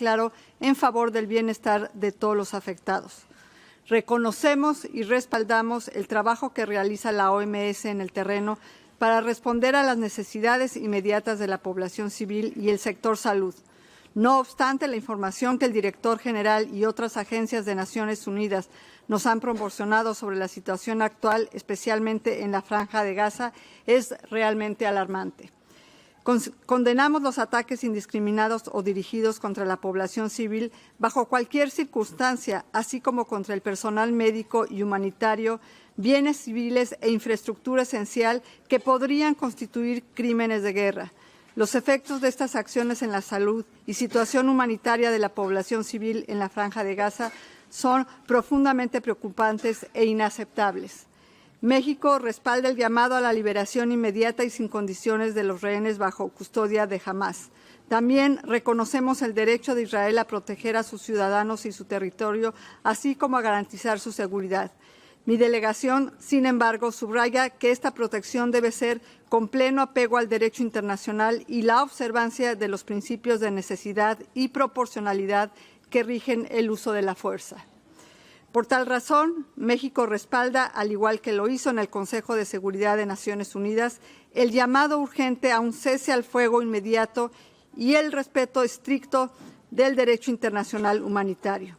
claro en favor del bienestar de todos los afectados. Reconocemos y respaldamos el trabajo que realiza la OMS en el terreno para responder a las necesidades inmediatas de la población civil y el sector salud. No obstante, la información que el director general y otras agencias de Naciones Unidas nos han proporcionado sobre la situación actual, especialmente en la Franja de Gaza, es realmente alarmante. Condenamos los ataques indiscriminados o dirigidos contra la población civil bajo cualquier circunstancia, así como contra el personal médico y humanitario, bienes civiles e infraestructura esencial que podrían constituir crímenes de guerra. Los efectos de estas acciones en la salud y situación humanitaria de la población civil en la Franja de Gaza son profundamente preocupantes e inaceptables. México respalda el llamado a la liberación inmediata y sin condiciones de los rehenes bajo custodia de Hamás. También reconocemos el derecho de Israel a proteger a sus ciudadanos y su territorio, así como a garantizar su seguridad. Mi delegación, sin embargo, subraya que esta protección debe ser con pleno apego al derecho internacional y la observancia de los principios de necesidad y proporcionalidad que rigen el uso de la fuerza. Por tal razón, México respalda, al igual que lo hizo en el Consejo de Seguridad de Naciones Unidas, el llamado urgente a un cese al fuego inmediato y el respeto estricto del derecho internacional humanitario.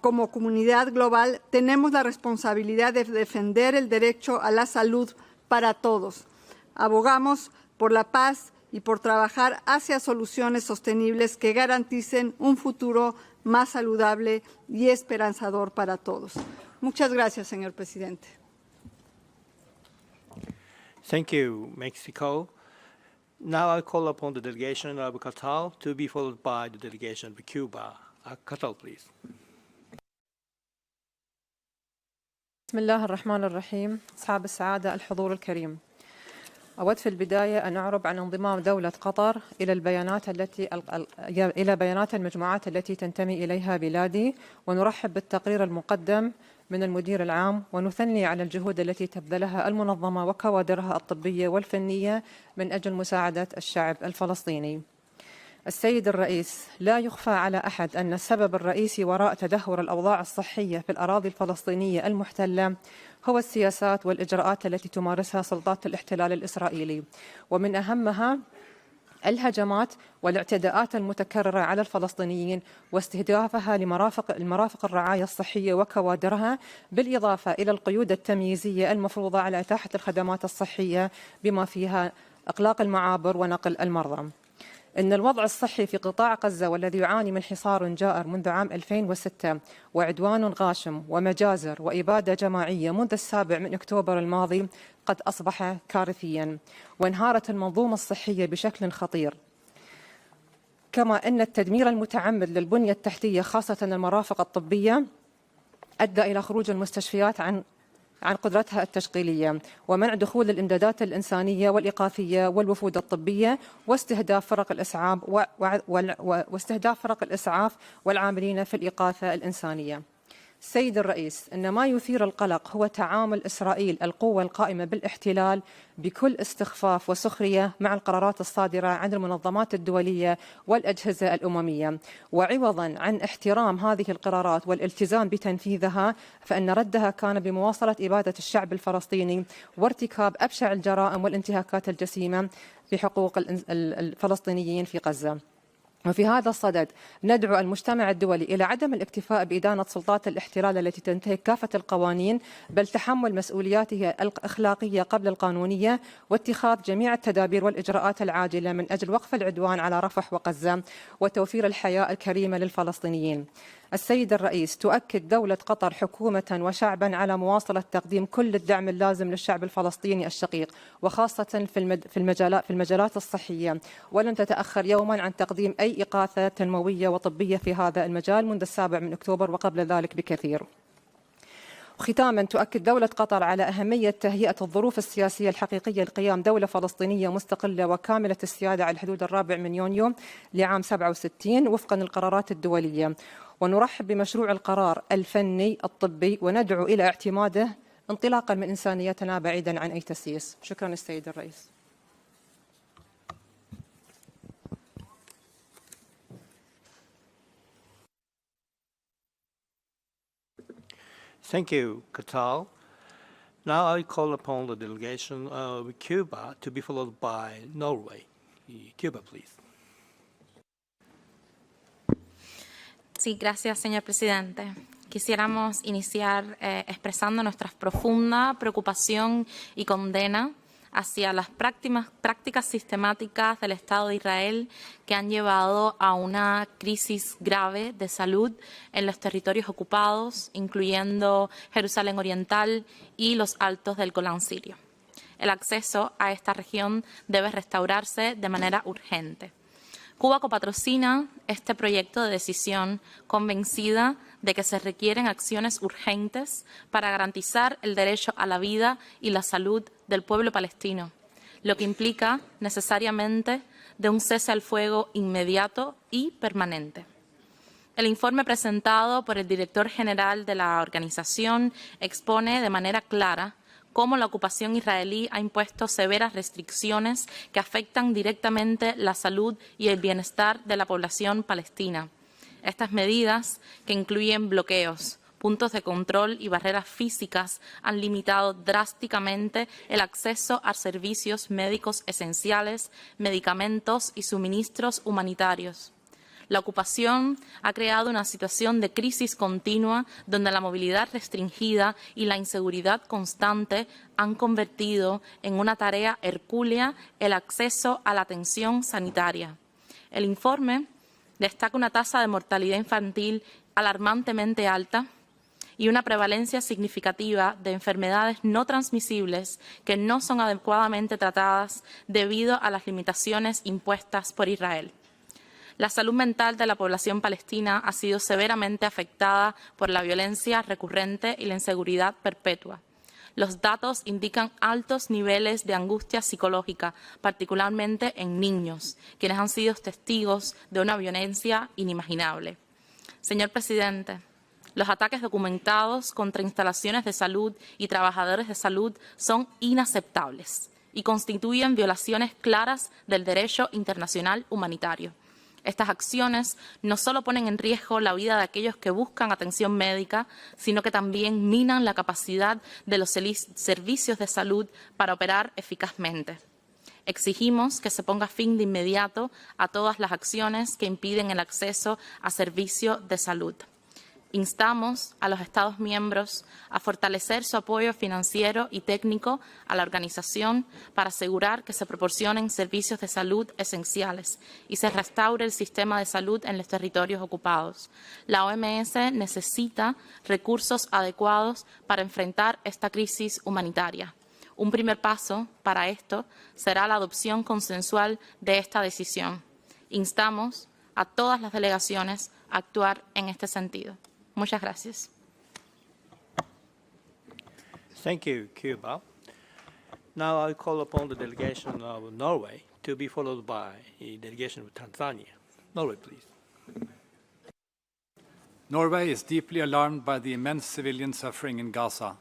Como comunidad global, tenemos la responsabilidad de defender el derecho a la salud para todos. Abogamos por la paz y por trabajar hacia soluciones sostenibles que garanticen un futuro más saludable y esperanzador para todos. Muchas gracias, señor presidente. Thank you, Mexico. Now I call upon the delegation of Qatar to be followed by the delegation of Cuba. Qatar, please. بسم الله الرحمن الرحيم. أصحاب السعادة الحضور الكريم، أود في البداية أن أعرب عن انضمام دولة قطر إلى بيانات المجموعات التي تنتمي إليها بلادي، ونرحب بالتقرير المقدم من المدير العام، ونثني على الجهود التي تبذلها المنظمة وكوادرها الطبية والفنية من أجل مساعدة الشعب الفلسطيني. السيد الرئيس، لا يخفى على أحد أن السبب الرئيسي وراء تدهور الأوضاع الصحية في الأراضي الفلسطينية المحتلة هو السياسات والإجراءات التي تمارسها سلطات الاحتلال الإسرائيلي، ومن أهمها الهجمات والاعتداءات المتكررة على الفلسطينيين واستهدافها المرافق الرعاية الصحية وكوادرها، بالإضافة إلى القيود التمييزية المفروضة على إتاحة الخدمات الصحية بما فيها إغلاق المعابر ونقل المرضى. إن الوضع الصحي في قطاع غزة والذي يعاني من حصار جائر منذ عام 2006 وعدوان غاشم ومجازر وإبادة جماعية منذ 7 أكتوبر الماضي قد أصبح كارثيا، وانهارت المنظومة الصحية بشكل خطير، كما أن التدمير المتعمد للبنية التحتية خاصة المرافق الطبية أدى إلى خروج المستشفيات عن قدرتها التشغيلية، ومنع دخول الإمدادات الإنسانية والإغاثية والوفود الطبية، واستهداف فرق الإسعاف والعاملين في الإغاثة الإنسانية. سيد الرئيس، إن ما يثير القلق هو تعامل إسرائيل القوة القائمة بالاحتلال بكل استخفاف وسخرية مع القرارات الصادرة عن المنظمات الدولية والأجهزة الأممية، وعوضا عن احترام هذه القرارات والالتزام بتنفيذها، فإن ردها كان بمواصلة إبادة الشعب الفلسطيني وارتكاب أبشع الجرائم والانتهاكات الجسيمة بحقوق الفلسطينيين في غزة. وفي هذا الصدد ندعو المجتمع الدولي إلى عدم الاكتفاء بإدانة سلطات الاحتلال التي تنتهك كافة القوانين، بل تحمل مسؤولياته الأخلاقية قبل القانونية، واتخاذ جميع التدابير والإجراءات العاجلة من أجل وقف العدوان على رفح وغزة وتوفير الحياة الكريمة للفلسطينيين. السيد الرئيس، تؤكد دولة قطر حكومة وشعبا على مواصلة تقديم كل الدعم اللازم للشعب الفلسطيني الشقيق، وخاصة في المجالات الصحية، ولن تتأخر يوما عن تقديم أي إغاثة تنموية وطبية في هذا المجال منذ 7 أكتوبر وقبل ذلك بكثير. ختاما، تؤكد دولة قطر على أهمية تهيئة الظروف السياسية الحقيقية لقيام دولة فلسطينية مستقلة وكاملة السيادة على الحدود 4 يونيو لعام 67 وفقا للقرارات الدولية، ونرحب بمشروع القرار الفني الطبي وندعو إلى اعتماده انطلاقا من إنسانيتنا بعيدا عن أي تسييس. شكرا السيد الرئيس. Thank you, Qatar. Now I call upon the delegation of Cuba to be followed by Norway. Cuba, please. Sí, gracias, señor presidente. Quisiéramos iniciar expresando nuestra profunda preocupación y condena hacia las prácticas sistemáticas del Estado de Israel que han llevado a una crisis grave de salud en los territorios ocupados, incluyendo Jerusalén Oriental y los altos del Golán sirio. El acceso a esta región debe restaurarse de manera urgente. Cuba copatrocina este proyecto de decisión convencida de que se requieren acciones urgentes para garantizar el derecho a la vida y la salud del pueblo palestino, lo que implica necesariamente de un cese al fuego inmediato y permanente. El informe presentado por el director general de la organización expone de manera clara cómo la ocupación israelí ha impuesto severas restricciones que afectan directamente la salud y el bienestar de la población palestina. Estas medidas, que incluyen bloqueos, puntos de control y barreras físicas, han limitado drásticamente el acceso a servicios médicos esenciales, medicamentos y suministros humanitarios. La ocupación ha creado una situación de crisis continua donde la movilidad restringida y la inseguridad constante han convertido en una tarea hercúlea el acceso a la atención sanitaria. El informe destaca una tasa de mortalidad infantil alarmantemente alta y una prevalencia significativa de enfermedades no transmisibles que no son adecuadamente tratadas debido a las limitaciones impuestas por Israel. La salud mental de la población palestina ha sido severamente afectada por la violencia recurrente y la inseguridad perpetua. Los datos indican altos niveles de angustia psicológica, particularmente en niños, quienes han sido testigos de una violencia inimaginable. Señor presidente, los ataques documentados contra instalaciones de salud y trabajadores de salud son inaceptables y constituyen violaciones claras del derecho internacional humanitario. Estas acciones no solo ponen en riesgo la vida de aquellos que buscan atención médica, sino que también minan la capacidad de los servicios de salud para operar eficazmente. Exigimos que se ponga fin de inmediato a todas las acciones que impiden el acceso a servicios de salud. Instamos a los Estados miembros a fortalecer su apoyo financiero y técnico a la organización para asegurar que se proporcionen servicios de salud esenciales y se restaure el sistema de salud en los territorios ocupados. La OMS necesita recursos adecuados para enfrentar esta crisis humanitaria. Un primer paso para esto será la adopción consensual de esta decisión. Instamos a todas las delegaciones a actuar en este sentido. Muchas gracias. Thank you, Cuba. Now I call upon the delegation of Norway to be followed by a delegation of Tanzania. Norway, please. Norway is deeply alarmed by the immense civilian suffering in Gaza.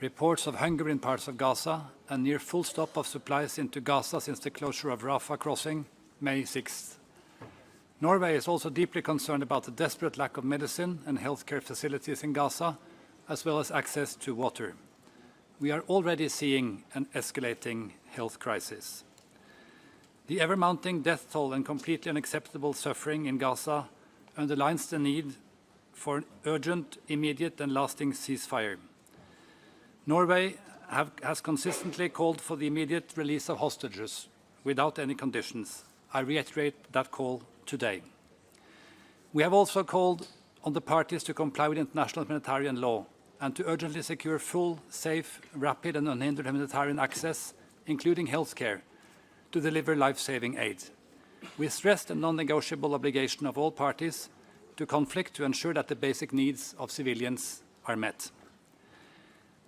Reports of hunger in parts of Gaza and near full stop of supplies into Gaza since the closure of Rafah crossing, May 6th. Norway is also deeply concerned about the desperate lack of medicine and healthcare facilities in Gaza, as well as access to water. We are already seeing an escalating health crisis. The ever-mounting death toll and completely unacceptable suffering in Gaza underlines the need for an urgent, immediate and lasting ceasefire. Norway has consistently called for the immediate release of hostages without any conditions. I reiterate that call today. We have also called on the parties to comply with international humanitarian law and to urgently secure full, safe, rapid and unhindered humanitarian access, including healthcare, to deliver life-saving aid. We stress the non-negotiable obligation of all parties to conflict to ensure that the basic needs of civilians are met.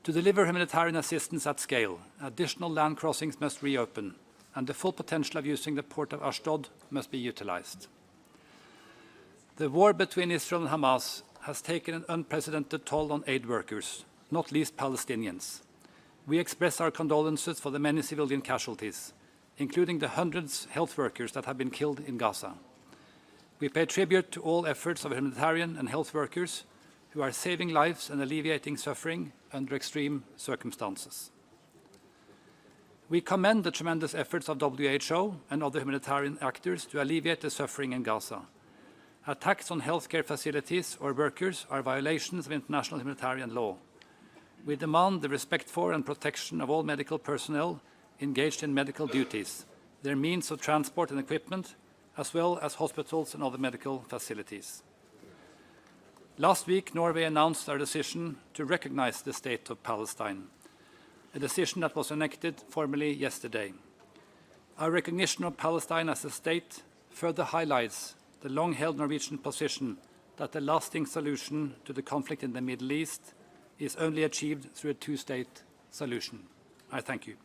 To deliver humanitarian assistance at scale, additional land crossings must reopen, and the full potential of using the port of Ashdod must be utilized. The war between Israel and Hamas has taken an unprecedented toll on aid workers, not least Palestinians. We express our condolences for the many civilian casualties, including the hundreds of health workers that have been killed in Gaza. We pay tribute to all efforts of humanitarian and health workers who are saving lives and alleviating suffering under extreme circumstances. We commend the tremendous efforts of WHO and other humanitarian actors to alleviate the suffering in Gaza. Attacks on healthcare facilities or workers are violations of international humanitarian law. We demand the respect for and protection of all medical personnel engaged in medical duties, their means of transport and equipment, as well as hospitals and other medical facilities. Last week, Norway announced our decision to recognize the State of Palestine, a decision that was enacted formally yesterday. Our recognition of Palestine as a state further highlights the long-held Norwegian position that a lasting solution to the conflict in the Middle East is only achieved through a two-state solution. I thank you.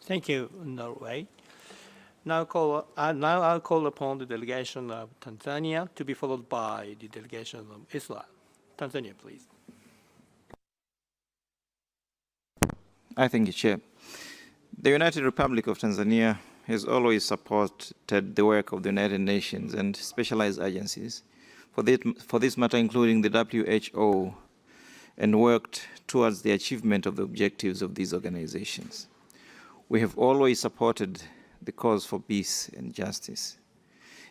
Thank you, Norway. Now I'll call upon the delegation of Tanzania to be followed by the delegation of Israel. Tanzania, please. I thank you, Chair. The United Republic of Tanzania has always supported the work of the United Nations and specialized agencies, for this matter including the WHO, and worked towards the achievement of the objectives of these organizations. We have always supported the cause for peace and justice.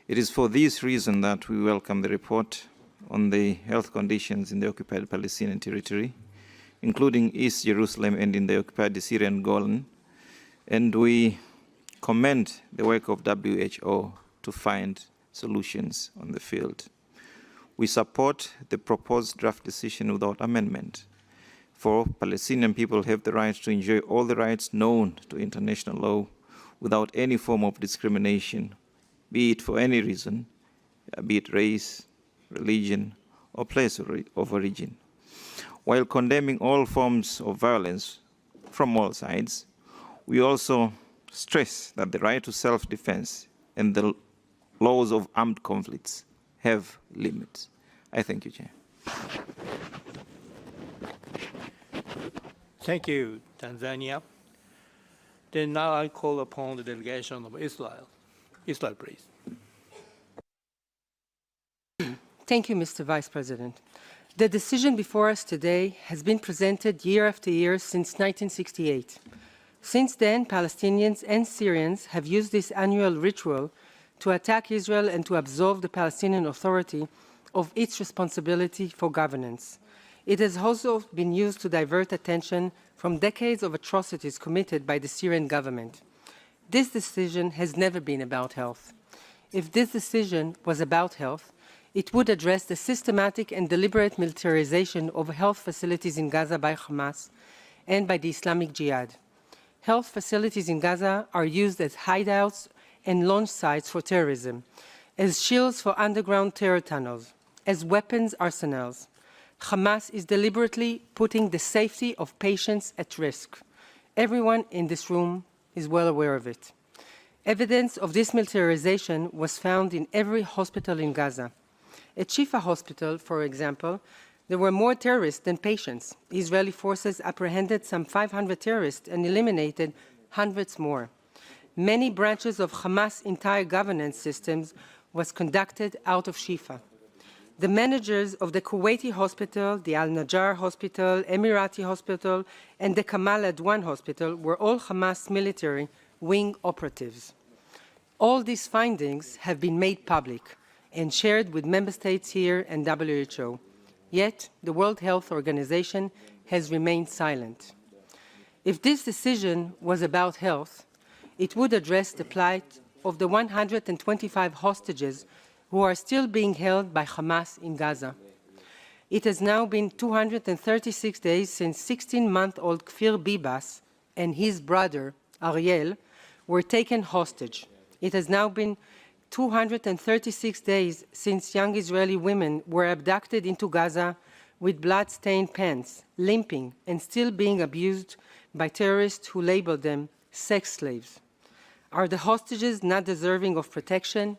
It is for this reason that we welcome the report on the health conditions in the occupied Palestinian territory, including East Jerusalem and in the occupied Syrian Golan, and we commend the work of WHO to find solutions on the field. We support the proposed draft decision without amendment, for Palestinian people have the right to enjoy all the rights known to international law without any form of discrimination, be it for any reason, be it race, religion, or place of origin. While condemning all forms of violence from all sides, we also stress that the right to self-defense and the laws of armed conflicts have limits. I thank you, Chair. Thank you, Tanzania. Then now I call upon the delegation of Israel. Israel, please. Thank you, Mr. Vice President. The decision before us today has been presented year after year since 1968. Since then, Palestinians and Syrians have used this annual ritual to attack Israel and to absolve the Palestinian Authority of its responsibility for governance. It has also been used to divert attention from decades of atrocities committed by the Syrian government. This decision has never been about health. If this decision was about health, it would address the systematic and deliberate militarization of health facilities in Gaza by Hamas and by the Islamic Jihad. Health facilities in Gaza are used as hideouts and launch sites for terrorism, as shields for underground terror tunnels, as weapons arsenals. Hamas is deliberately putting the safety of patients at risk. Everyone in this room is well aware of it. Evidence of this militarization was found in every hospital in Gaza. At Shifa Hospital, for example, there were more terrorists than patients. Israeli forces apprehended some 500 terrorists and eliminated hundreds more. Many branches of Hamas' entire governance systems was conducted out of Shifa. The managers of the Kuwaiti hospital, the Al-Najjar hospital, Emirati hospital, and the Kamal Adwan hospital were all Hamas military wing operatives. All these findings have been made public and shared with member states here and WHO. Yet, the World Health Organization has remained silent. If this decision was about health, it would address the plight of the 125 hostages who are still being held by Hamas in Gaza. It has now been 236 days since 16-month-old Kfir Bibas and his brother, Ariel, were taken hostage. It has now been 236 days since young Israeli women were abducted into Gaza with blood-stained pants, limping, and still being abused by terrorists who labeled them sex slaves. Are the hostages not deserving of protection,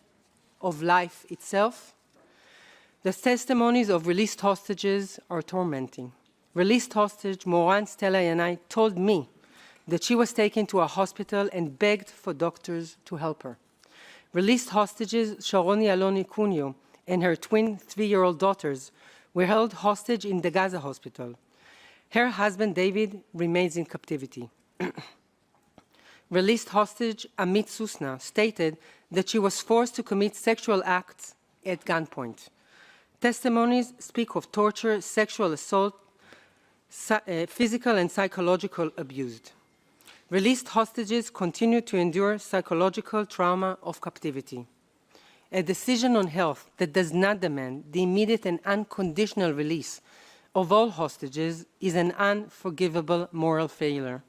of life itself? The testimonies of released hostages are tormenting. Released hostage Moran Stella Yanai told me that she was taken to a hospital and begged for doctors to help her. Released hostages Sharoni Aloni Cunio and her twin 3-year-old daughters were held hostage in the Gaza hospital. Her husband, David, remains in captivity. Released hostage Amit Susna stated that she was forced to commit sexual acts at gunpoint. Testimonies speak of torture, sexual assault, physical and psychological abuse. Released hostages continue to endure psychological trauma of captivity. A decision on health that does not demand the immediate and unconditional release of all hostages is an unforgivable moral failure.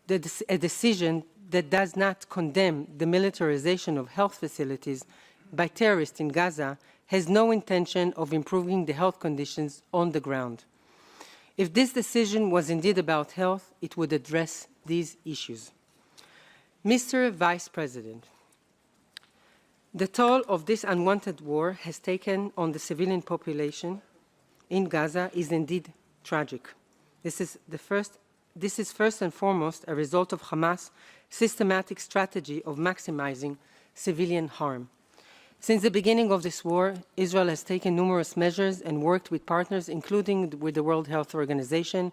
A decision that does not condemn the militarization of health facilities by terrorists in Gaza has no intention of improving the health conditions on the ground. If this decision was indeed about health, it would address these issues. Mr. Vice President, the toll of this unwanted war has taken on the civilian population in Gaza is indeed tragic. This is first and foremost a result of Hamas' systematic strategy of maximizing civilian harm. Since the beginning of this war, Israel has taken numerous measures and worked with partners, including with the World Health Organization,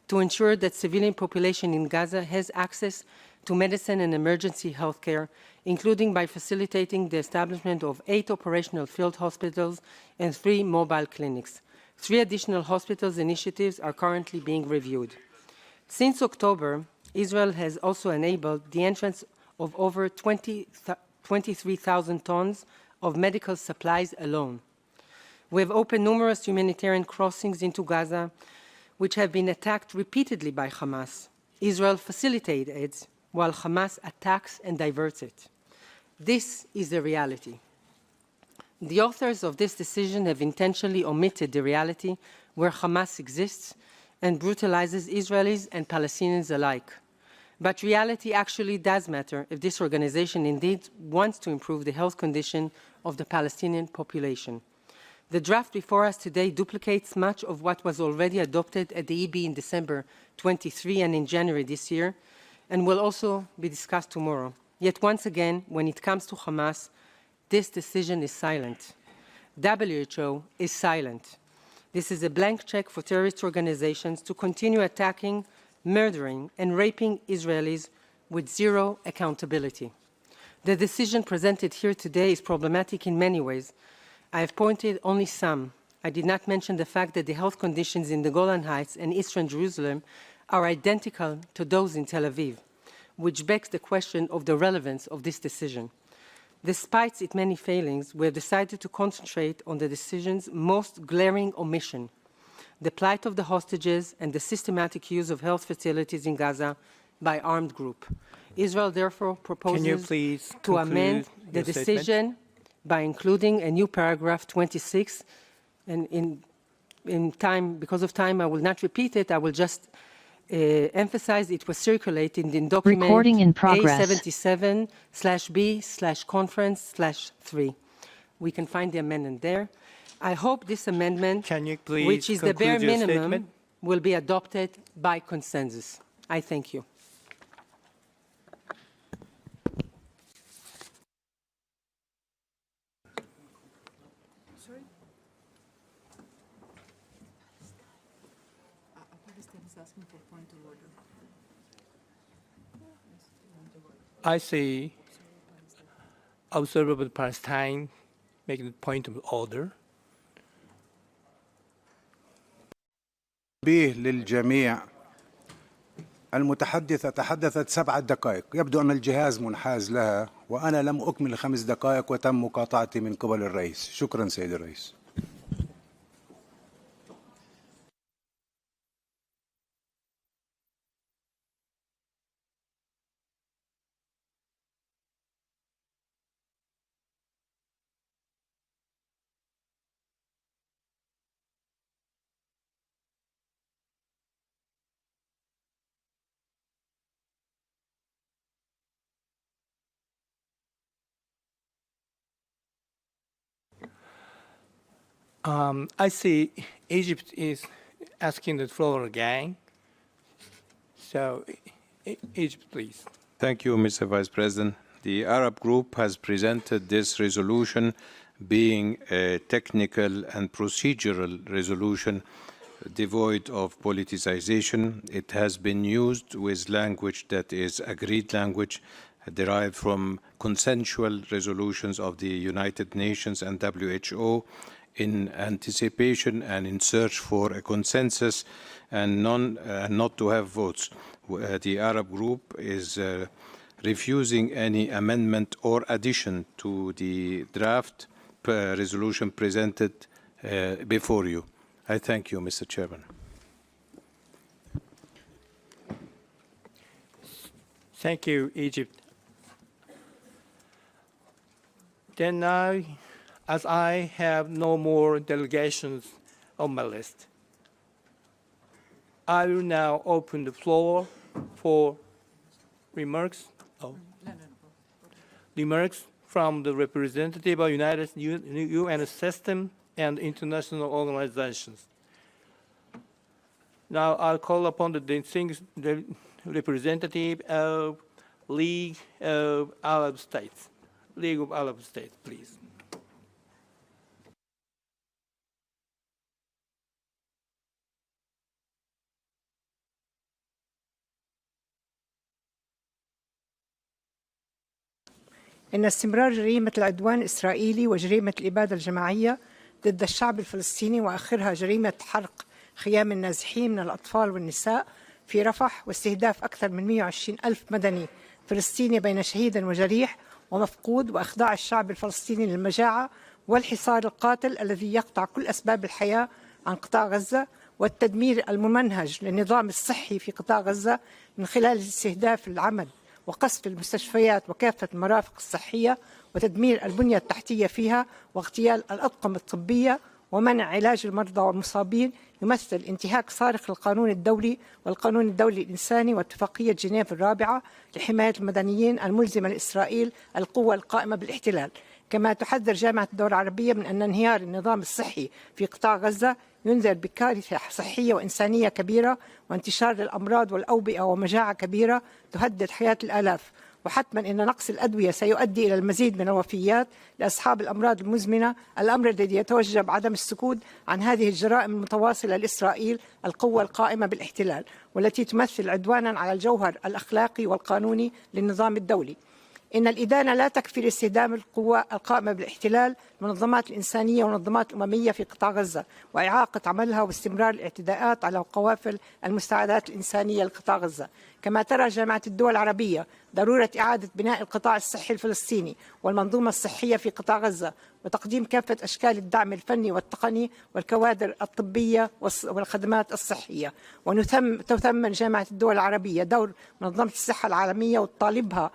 to ensure that civilian population in Gaza has access to medicine and emergency health care, including by facilitating the establishment of 8 operational field hospitals and 3 mobile clinics. 3 additional hospitals initiatives are currently being reviewed. Since October, Israel has also enabled the entrance of over 23,000 tons of medical supplies alone. We have opened numerous humanitarian crossings into Gaza, which have been attacked repeatedly by Hamas. Israel facilitates it, while Hamas attacks and diverts it. This is the reality. The authors of this decision have intentionally omitted the reality where Hamas exists and brutalizes Israelis and Palestinians alike. But reality actually does matter if this organization indeed wants to improve the health condition of the Palestinian population. The draft before us today duplicates much of what was already adopted at the EB in December 23 and in January this year, and will also be discussed tomorrow. Yet once again, when it comes to Hamas, this decision is silent. WHO is silent. This is a blank check for terrorist organizations to continue attacking, murdering, and raping Israelis with zero accountability. The decision presented here today is problematic in many ways. I have pointed only some. I did not mention the fact that the health conditions in the Golan Heights and eastern Jerusalem are identical to those in Tel Aviv, which begs the question of the relevance of this decision. Despite its many failings, we have decided to concentrate on the decision's most glaring omission, the plight of the hostages and the systematic use of health facilities in Gaza by armed group. Israel therefore proposes to amend the decision by including a new paragraph 26, and because of time I will not repeat it, I will just emphasize it was circulated in document A77/B/conference/3. We can find the amendment there. I hope this amendment, which is the bare minimum, will be adopted by consensus. I thank you. I see Observer Palestine making a point of order. به للجميع. المتحدثة تحدثت 7 دقائق، يبدو أن الجهاز منحاز لها وأنا لم أكمل 5 دقائق وتم مقاطعتي من قبل الرئيس. شكرا سيد الرئيس. I see Egypt is asking the floor again. So, Egypt, please. Thank you, Mr. Vice President. The Arab Group has presented this resolution being a technical and procedural resolution devoid of politicization. It has been used with language that is agreed language derived from consensual resolutions of the United Nations and WHO in anticipation and in search for a consensus and not to have votes. The Arab group is refusing any amendment or addition to the draft resolution presented before you. I thank you, Mr. Chairman. Thank you, Egypt. Then now, as I have no more delegations on my list, I will now open the floor for remarks. Remarks from the representative of United UN system and international organizations. Now I'll call upon the representative of League of Arab States. League of Arab States, please. إن استمرار جريمة العدوان الإسرائيلي وجريمة الإبادة الجماعية ضد الشعب الفلسطيني وآخرها جريمة حرق خيام النازحين من الأطفال والنساء في رفح واستهداف أكثر من 120 ألف مدني فلسطيني بين شهيد وجريح ومفقود وإخضاع الشعب الفلسطيني للمجاعة والحصار القاتل الذي يقطع كل أسباب الحياة عن قطاع غزة والتدمير الممنهج للنظام الصحي في قطاع غزة من خلال استهداف العمل وقصف المستشفيات وكافة المرافق الصحية وتدمير البنية التحتية فيها واغتيال الأطقم الطبية ومنع علاج المرضى والمصابين يمثل انتهاك صارخ للقانون الدولي والقانون الدولي الإنساني واتفاقية جنيف الرابعة لحماية المدنيين الملزمة لإسرائيل القوة القائمة بالاحتلال. كما تحذر جامعة الدول العربية من أن انهيار النظام الصحي في قطاع غزة ينذر بكارثة صحية وإنسانية كبيرة وانتشار الأمراض والأوبئة ومجاعة كبيرة تهدد حياة الآلاف. وحتما إن نقص الأدوية سيؤدي إلى المزيد من الوفيات لأصحاب الأمراض المزمنة، الأمر الذي يتوجب عدم السكوت عن هذه الجرائم المتواصلة لإسرائيل القوة القائمة بالاحتلال والتي تمثل عدوانا على الجوهر الأخلاقي والقانوني للنظام الدولي. إن الإدانة لا تكفي لاستخدام القوى القائمة بالاحتلال المنظمات الإنسانية والمنظمات الأممية في قطاع غزة وإعاقة عملها واستمرار الاعتداءات على قوافل المساعدات الإنسانية لقطاع غزة. كما ترى جامعة الدول العربية ضرورة إعادة بناء القطاع الصحي الفلسطيني والمنظومة الصحية في قطاع غزة وتقديم كافة أشكال الدعم الفني والتقني والكوادر الطبية والخدمات الصحية. وتثمن جامعة الدول العربية دور منظمة الصحة العالمية وتطالبها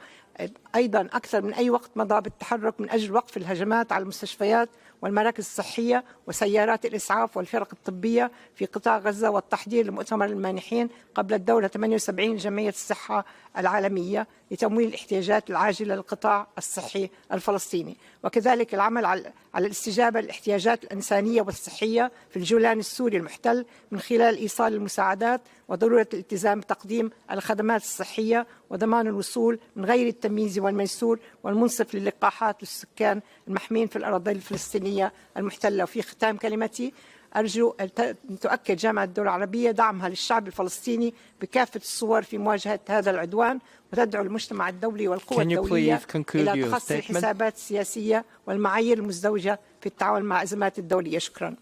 أيضا أكثر من أي وقت مضى بالتحرك من أجل وقف الهجمات على المستشفيات والمراكز الصحية وسيارات الإسعاف والفرق الطبية في قطاع غزة والتحضير لمؤتمر المانحين قبل الدورة 78 جمعية الصحة العالمية لتمويل الاحتياجات العاجلة للقطاع الصحي الفلسطيني. وكذلك العمل على الاستجابة للاحتياجات الإنسانية والصحية في الجولان السوري المحتل من خلال إيصال المساعدات وضرورة الالتزام بتقديم الخدمات الصحية وضمان الوصول من غير التمييز والميسور والمنصف للقاحات للسكان المحمين في الأراضي الفلسطينية المحتلة. وفي ختام كلمتي أرجو أن تؤكد جامعة الدول العربية دعمها للشعب الفلسطيني بكافة الصور في مواجهة هذا العدوان وتدعو المجتمع الدولي والقوى الدولية إلى تخصص الحسابات السياسية والمعايير المزدوجة في التعامل مع الأزمات الدولية. شكرا.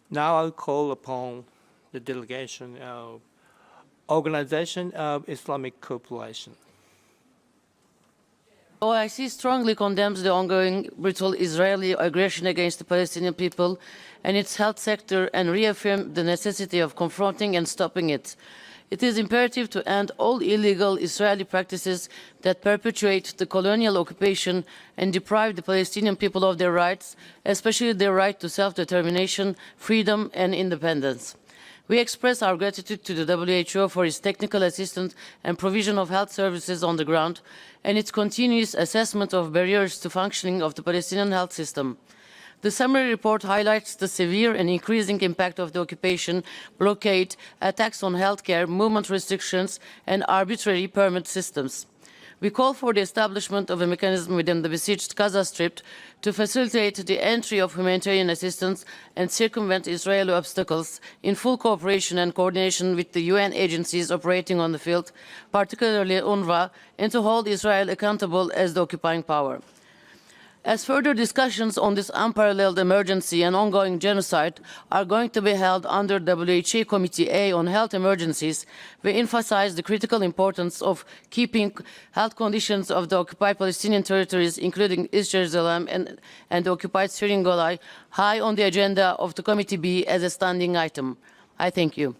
Now I'll call upon the delegation of Organization of Islamic Cooperation. OIC strongly condemns the ongoing brutal Israeli aggression against the Palestinian people and its health sector and reaffirms the necessity of confronting and stopping it. It is imperative to end all illegal Israeli practices that perpetuate the colonial occupation and deprive the Palestinian people of their rights, especially their right to self-determination, freedom, and independence. We express our gratitude to the WHO for its technical assistance and provision of health services on the ground and its continuous assessment of barriers to functioning of the Palestinian health system. The summary report highlights the severe and increasing impact of the occupation, blockade, attacks on healthcare, movement restrictions, and arbitrary permit systems. We call for the establishment of a mechanism within the besieged Gaza Strip to facilitate the entry of humanitarian assistance and circumvent Israeli obstacles in full cooperation and coordination with the UN agencies operating on the field, particularly UNRWA, and to hold Israel accountable as the occupying power. As further discussions on this unparalleled emergency and ongoing genocide are going to be held under WHO Committee A on Health Emergencies, we emphasize the critical importance of keeping health conditions of the occupied Palestinian territories, including East Jerusalem and the occupied Syrian Golan, high on the agenda of the Committee B as a standing item. I thank you.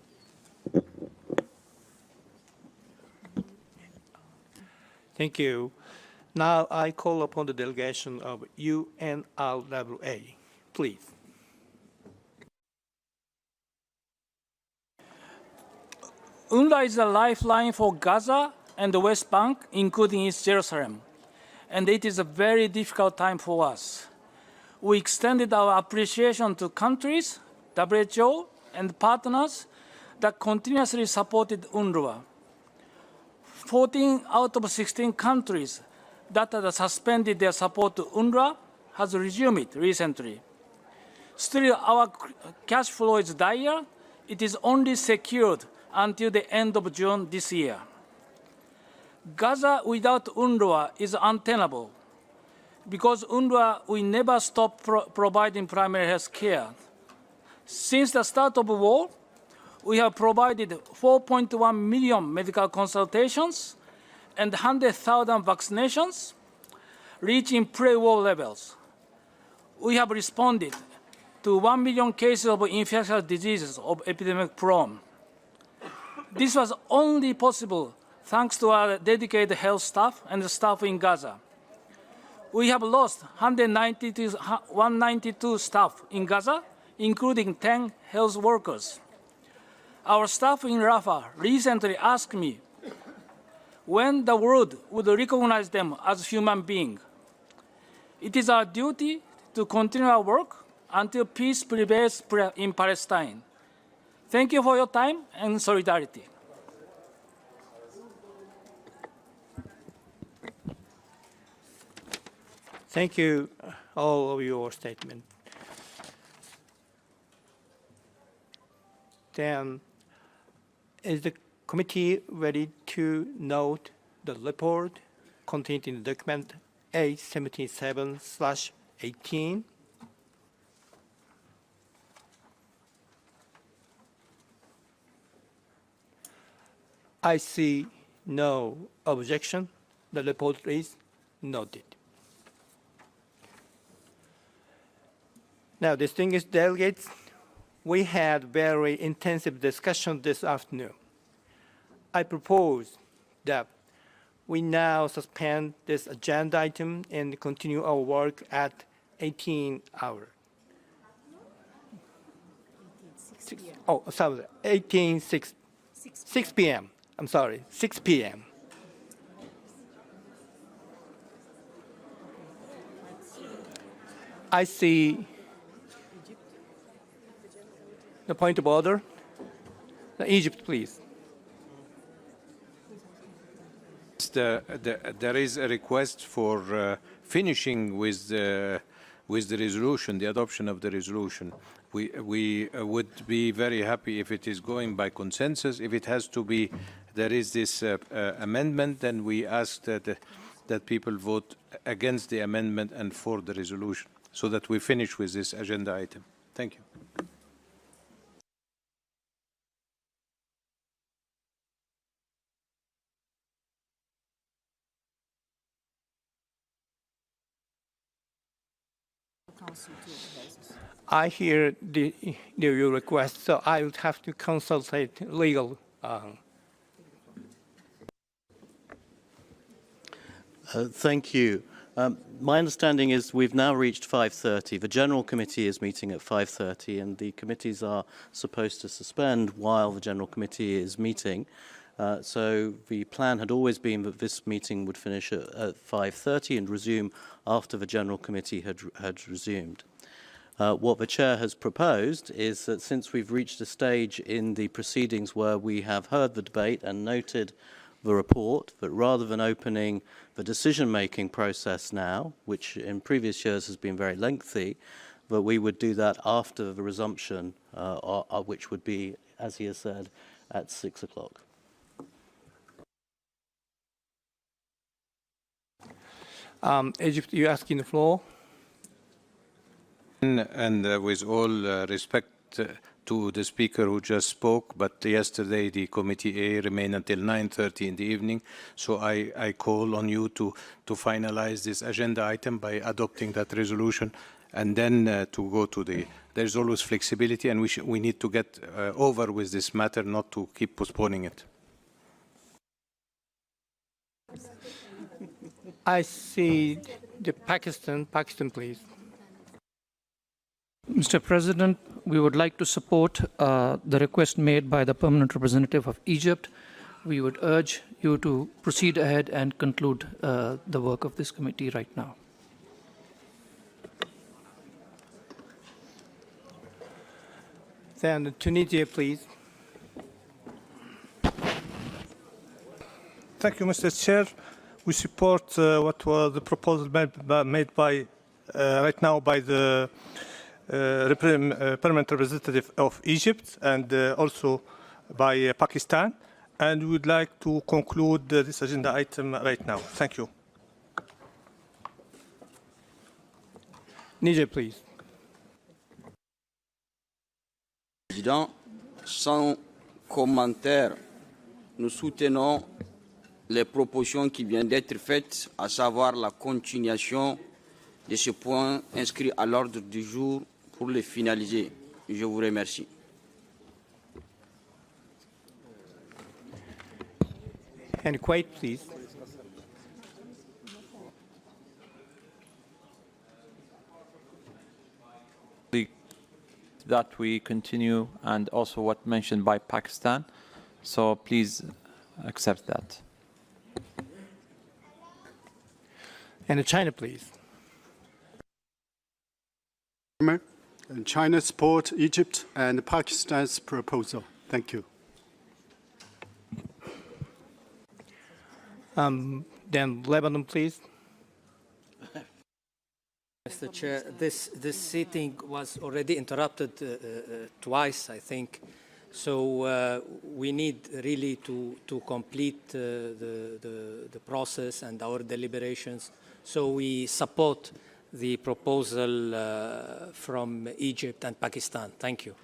Thank you. Now I call upon the delegation of UNRWA. Please. UNRWA is a lifeline for Gaza and the West Bank, including East Jerusalem, and it is a very difficult time for us. We extended our appreciation to countries, WHO, and partners that continuously supported UNRWA. 14 out of 16 countries that had suspended their support to UNRWA has resumed it recently. Still, our cash flow is dire. It is only secured until the end of June this year. Gaza without UNRWA is untenable because UNRWA will never stop providing primary health care. Since the start of the war, we have provided 4.1 million medical consultations and 100,000 vaccinations, reaching pre-war levels. We have responded to 1 million cases of infectious diseases of epidemic prone. This was only possible thanks to our dedicated health staff and the staff in Gaza. We have lost 192 staff in Gaza, including 10 health workers. Our staff in Rafah recently asked me when the world would recognize them as human beings. It is our duty to continue our work until peace prevails in Palestine. Thank you for your time and solidarity. Thank you, all of your statement. Then, is the committee ready to note the report contained in the document A77/18? I see no objection. The report is noted. Now, distinguished delegates, we had very intensive discussion this afternoon. I propose that we now suspend this agenda item and continue our work at 18 hours. 6 p.m. I'm sorry, 6 p.m. I see the point of order. Egypt, please. There is a request for finishing with the resolution, the adoption of the resolution. We would be very happy if it is going by consensus. If it has to be, there is this amendment, then we ask that people vote against the amendment and for the resolution, so that we finish with this agenda item. Thank you. I hear your request, so I would have to consult legal. Thank you. My understanding is we've now reached 5:30. The General Committee is meeting at 5:30, and the committees are supposed to suspend while the General Committee is meeting. So the plan had always been that this meeting would finish at 5:30 and resume after the General Committee had resumed. What the Chair has proposed is that since we've reached a stage in the proceedings where we have heard the debate and noted the report, that rather than opening the decision-making process now, which in previous years has been very lengthy, that we would do that after the resumption, which would be, as he has said, at 6 o'clock. Egypt, you asking the floor? And with all respect to the speaker who just spoke, but yesterday the Committee A remained until 9:30 in the evening, so I call on you to finalize this agenda item by adopting that resolution, and then to go to the, there's always flexibility, and we need to get over with this matter, not to keep postponing it. I see the Pakistan, please. Mr. President, we would like to support the request made by the permanent representative of Egypt. We would urge you to proceed ahead and conclude the work of this committee right now. Then Tunisia, please. Thank you, Mr. Chair. We support what was the proposal made by right now by the permanent representative of Egypt and also by Pakistan, and we would like to conclude this agenda item right now. Thank you. Niger, please. Président, sans commentaire, nous soutenons les propositions qui viennent d'être faites, à savoir la continuation de ce point inscrit à l'ordre du jour pour le finaliser. Je vous remercie. And Kuwait, please. That we continue, and also what mentioned by Pakistan, so please accept that. And China, please. China support Egypt and Pakistan's proposal. Thank you. Then Lebanon, please. Mr. Chair, this sitting was already interrupted twice, I think. So we need really to complete the process and our deliberations. So we support the proposal from Egypt and Pakistan. Thank you.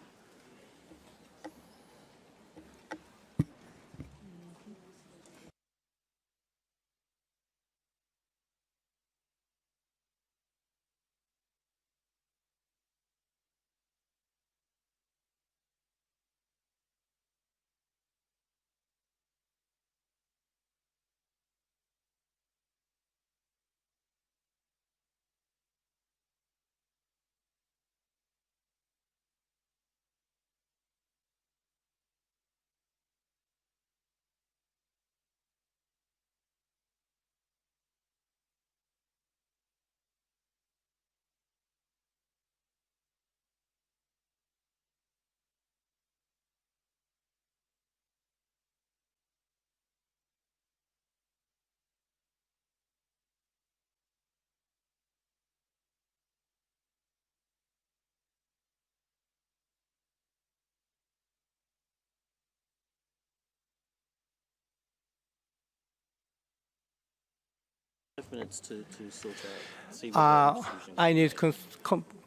Minutes to sort out. See what I need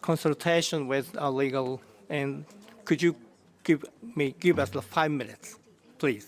consultation with our legal, and could you give us 5 minutes, please?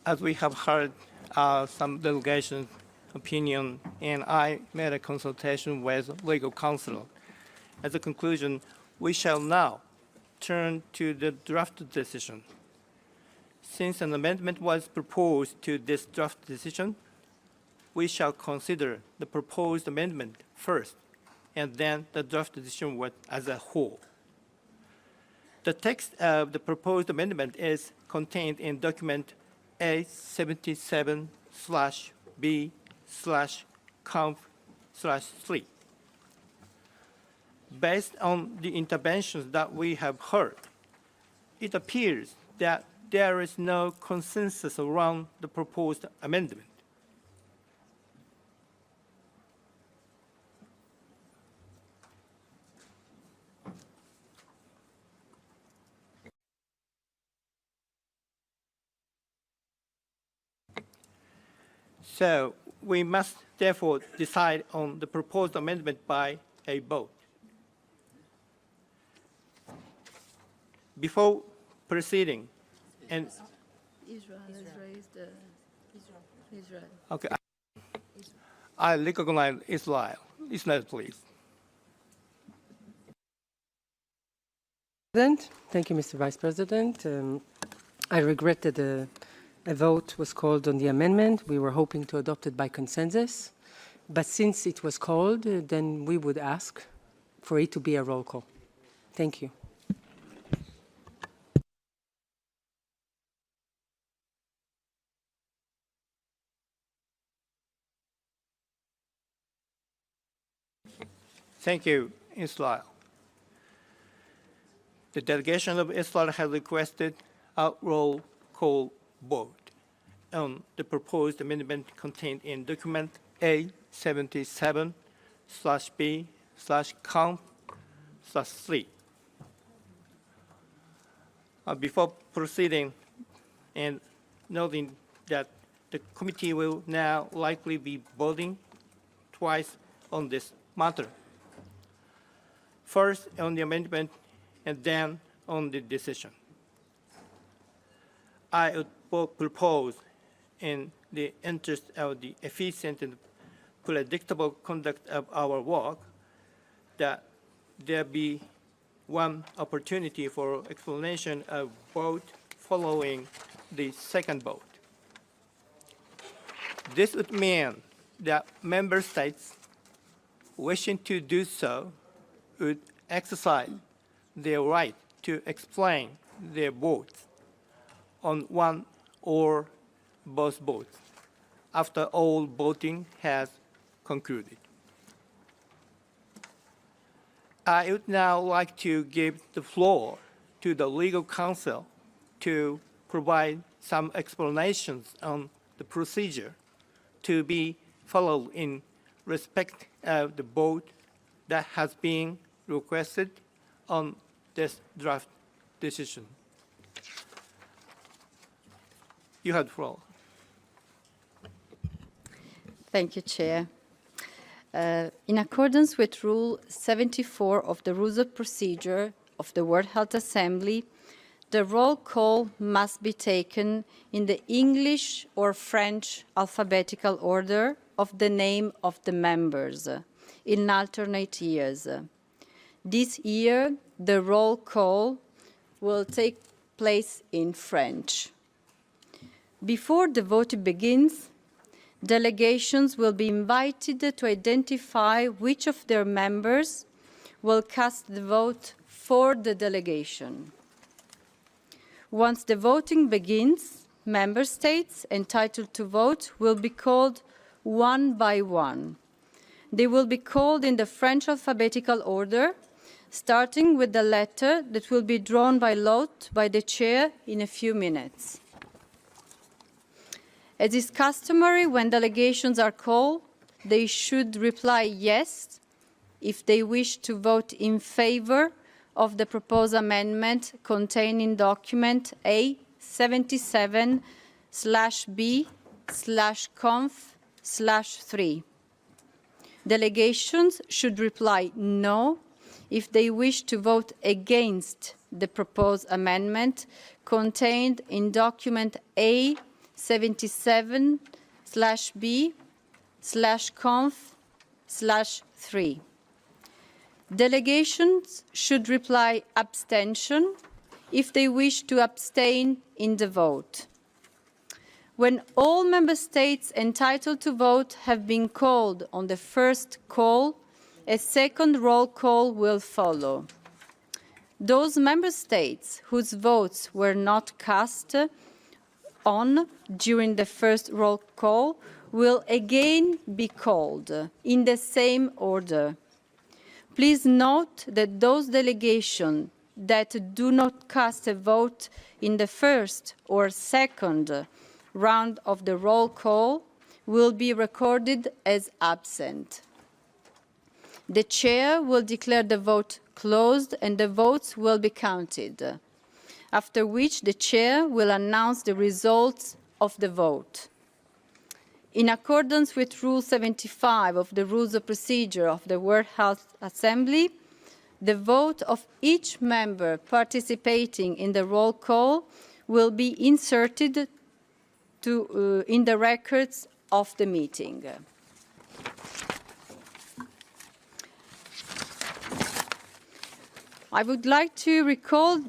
as we have heard some delegation opinion, and I made a consultation with legal counsel. As a conclusion, we shall now turn to the draft decision. Since an amendment was proposed to this draft decision, we shall consider the proposed amendment first, and then the draft decision as a whole. The text of the proposed amendment is contained in document A77/B/conf/3. Based on the interventions that we have heard, it appears that there is no consensus around the proposed amendment. So we must therefore decide on the proposed amendment by a vote. Before proceeding, and Israel has raised Israel. Okay, I recognize Israel. Israel, please. Thank you, Mr. Vice President. I regret that a vote was called on the amendment. We were hoping to adopt it by consensus. But since it was called, then we would ask for it to be a roll call. Thank you. Thank you, Israel. The delegation of Israel has requested a roll call vote on the proposed amendment contained in document A77/B/conf/3. Before proceeding and noting that the committee will now likely be voting twice on this matter. First on the amendment and then on the decision. I would propose, in the interest of the efficient and predictable conduct of our work, that there be one opportunity for explanation of vote following the second vote. This would mean that member states wishing to do so would exercise their right to explain their votes on one or both votes after all voting has concluded. I would now like to give the floor to the legal counsel to provide some explanations on the procedure to be followed in respect of the vote that has been requested on this draft decision. You have the floor. Thank you, Chair. In accordance with Rule 74 of the Rules of Procedure of the World Health Assembly, the roll call must be taken in the English or French alphabetical order of the name of the members in alternate years. This year, the roll call will take place in French. Before the vote begins, delegations will be invited to identify which of their members will cast the vote for the delegation. Once the voting begins, member states entitled to vote will be called one by one. They will be called in the French alphabetical order, starting with the letter that will be drawn by lot by the chair in a few minutes. As is customary when delegations are called, they should reply yes if they wish to vote in favor of the proposed amendment contained in document A77/B/conf/3. Delegations should reply no if they wish to vote against the proposed amendment contained in document A77/B/conf/4. 77/B/conf/3. Delegations should reply abstention if they wish to abstain in the vote. When all member states entitled to vote have been called on the first call, a second roll call will follow. Those member states whose votes were not cast on during the first roll call will again be called in the same order. Please note that those delegations that do not cast a vote in the first or second round of the roll call will be recorded as absent. The chair will declare the vote closed and the votes will be counted, after which the chair will announce the results of the vote. In accordance with Rule 75 of the Rules of Procedure of the World Health Assembly, the vote of each member participating in the roll call will be inserted in the records of the meeting. I would like to recall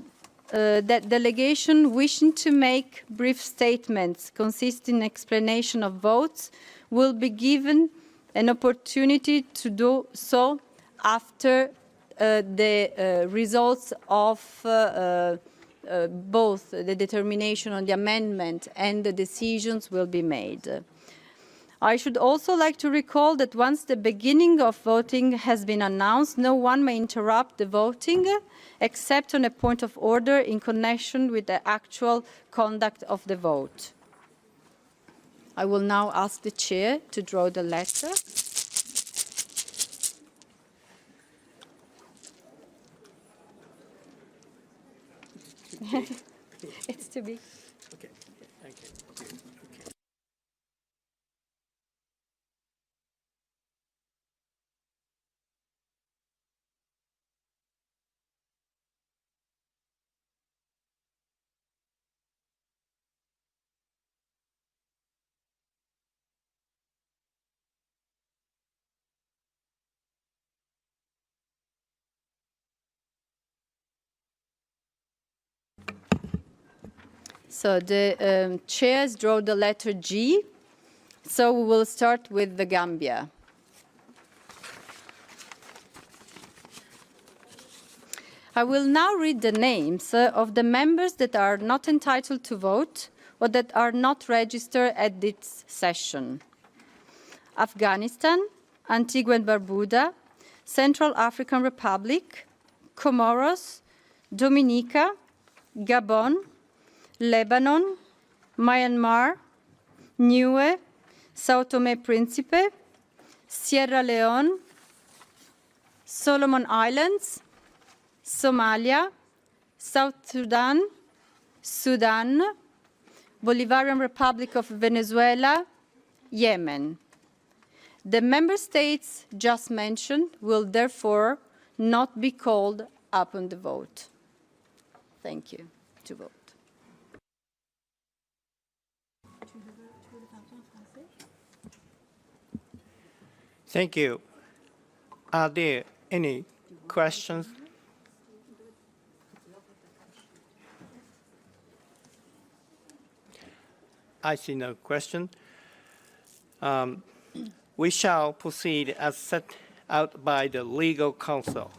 that delegation wishing to make brief statements consisting in explanation of votes will be given an opportunity to do so after the results of both the determination on the amendment and the decisions will be made. I should also like to recall that once the beginning of voting has been announced, no one may interrupt the voting except on a point of order in connection with the actual conduct of the vote. I will now ask the chair to draw the letter. It's too big. Okay, thank you. Okay. So the chairs draw the letter G. So we will start with the Gambia. I will now read the names of the members that are not entitled to vote or that are not registered at this session. Afghanistan, Antigua and Barbuda, Central African Republic, Comoros, Dominica, Gabon, Lebanon, Myanmar, Niue, Sao Tome Principe, Sierra Leone, Solomon Islands, Somalia, South Sudan, Sudan, Bolivarian Republic of Venezuela, Yemen. The member states just mentioned will therefore not be called upon the vote. Thank you. To vote. Thank you. Are there any questions? I see no question. We shall proceed as set out by the legal counsel.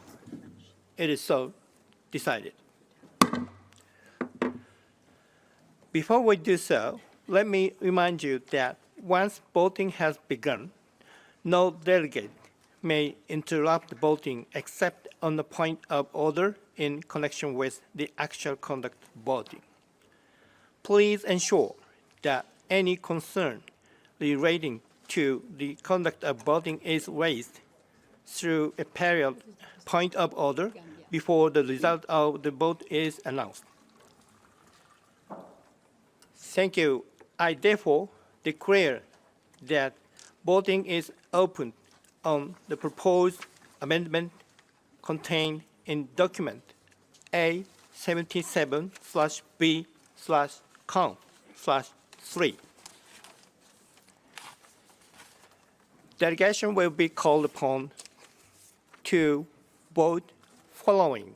It is so decided. Before we do so, let me remind you that once voting has begun, no delegate may interrupt the voting except on the point of order in connection with the actual conduct of voting. Please ensure that any concern relating to the conduct of voting is raised through a period point of order before the result of the vote is announced. Thank you. I therefore declare that voting is open on the proposed amendment contained in document A77/B/conf/3. 3. Delegation will be called upon to vote following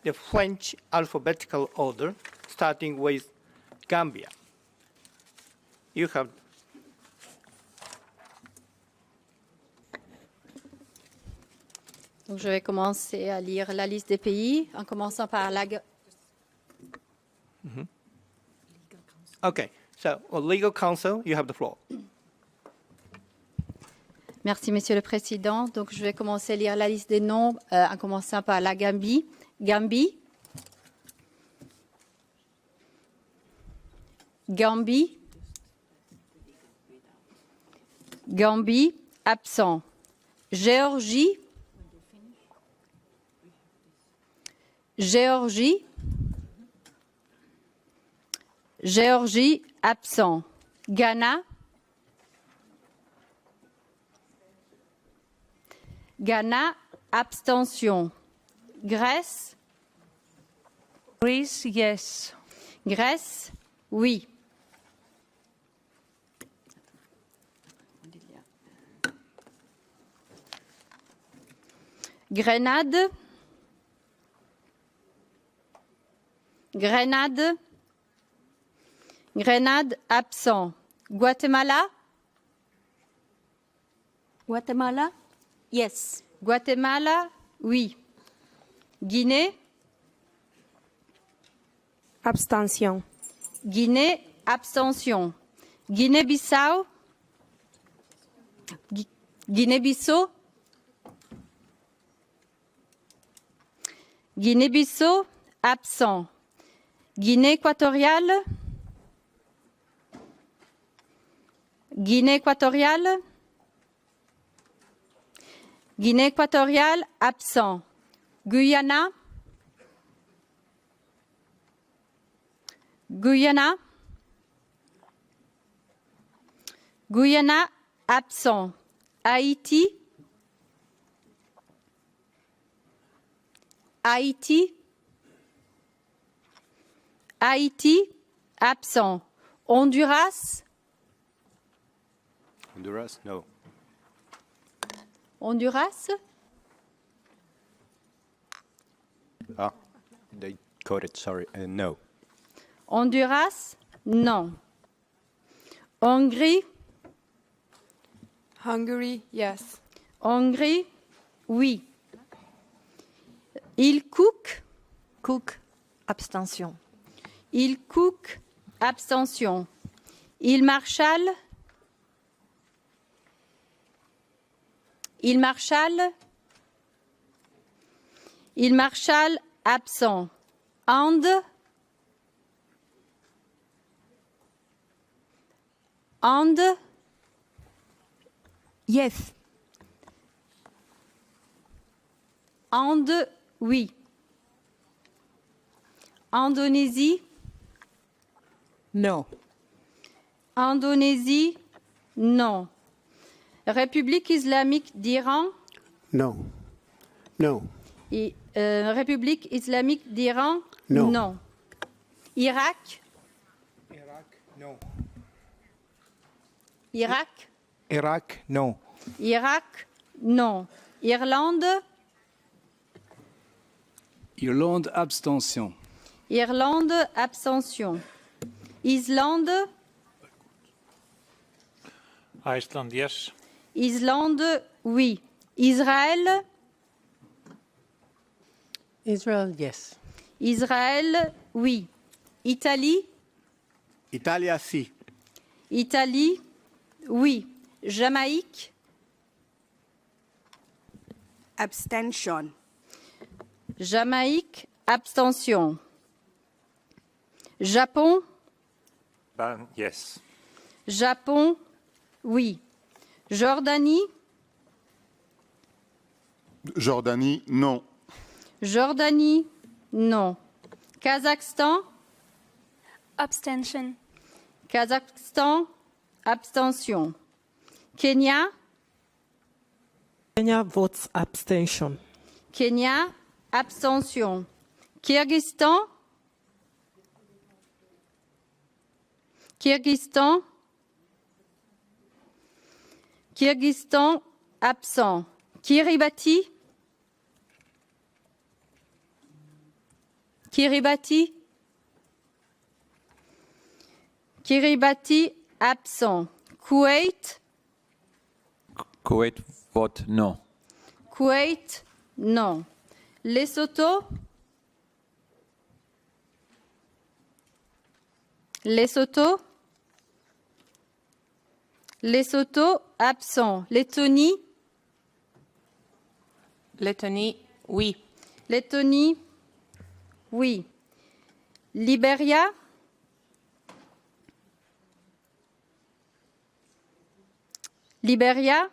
the French alphabetical order, starting with Gambia. You have. Donc, je vais commencer à lire la liste des pays, en commençant par la... Okay, so legal counsel, you have the floor. Merci, Monsieur le Président. Donc, je vais commencer à lire la liste des noms, en commençant par la Gambie. Gambie. Gambie. Gambie, absent. Géorgie. Géorgie. Géorgie, absent. Ghana. Ghana, abstention. Grèce. Greece, yes. Grèce, oui. Grenade. Grenade. Grenade, absent. Guatemala. Guatemala, yes. Guatemala, oui. Guinée. Abstention. Guinée, abstention. Guinée-Bissau. Guinée-Bissau. Guinée-Bissau, absent. Guinée équatoriale. Guinée équatoriale. Guinée équatoriale, absent. Guyana. Guyana. Guyana, absent. Haïti. Haïti. Haïti, absent. Honduras. Honduras, no. Honduras. Ah, they coded, sorry, no. Honduras, non. Hongrie. Hungary, yes. Hongrie, oui. Il Cook. Cook, abstention. Il Cook, abstention. Il Marshall. Il Marshall. Il Marshall, absent. Inde. Inde. Yes. Inde, oui. Indonésie. No. Indonésie, non. République islamique d'Iran. No. No. République islamique d'Iran, No. non. Irak. Iraq, no. Irak. Iraq, no. Irak, non. Irlande. Irlande, abstention. Irlande, abstention. Islande. Iceland, yes. Islande, oui. Israël. Israel, yes. Israël, oui. Italie. Italia, si. Italie, oui. Jamaïque. Abstention. Jamaïque, abstention. Japon. Yes. Japon, oui. Jordanie. Jordanie, non. Jordanie, non. Kazakhstan. Abstention. Kazakhstan, abstention. Kenya. Kenya votes abstention. Kenya, abstention. Kyrgyzstan. Kyrgyzstan. Kyrgyzstan, absent. Kiribati. Kiribati. Kiribati, absent. Kuwait. Kuwait vote no. Kuwait, non. Lesotho. Lesotho. Lesotho, absent. Lettonie. Lettonie, oui. Lettonie, oui. Libéria. Libéria.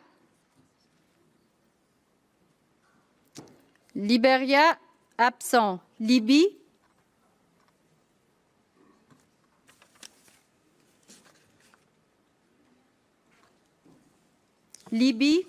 Libéria, absent. Libye. Libye.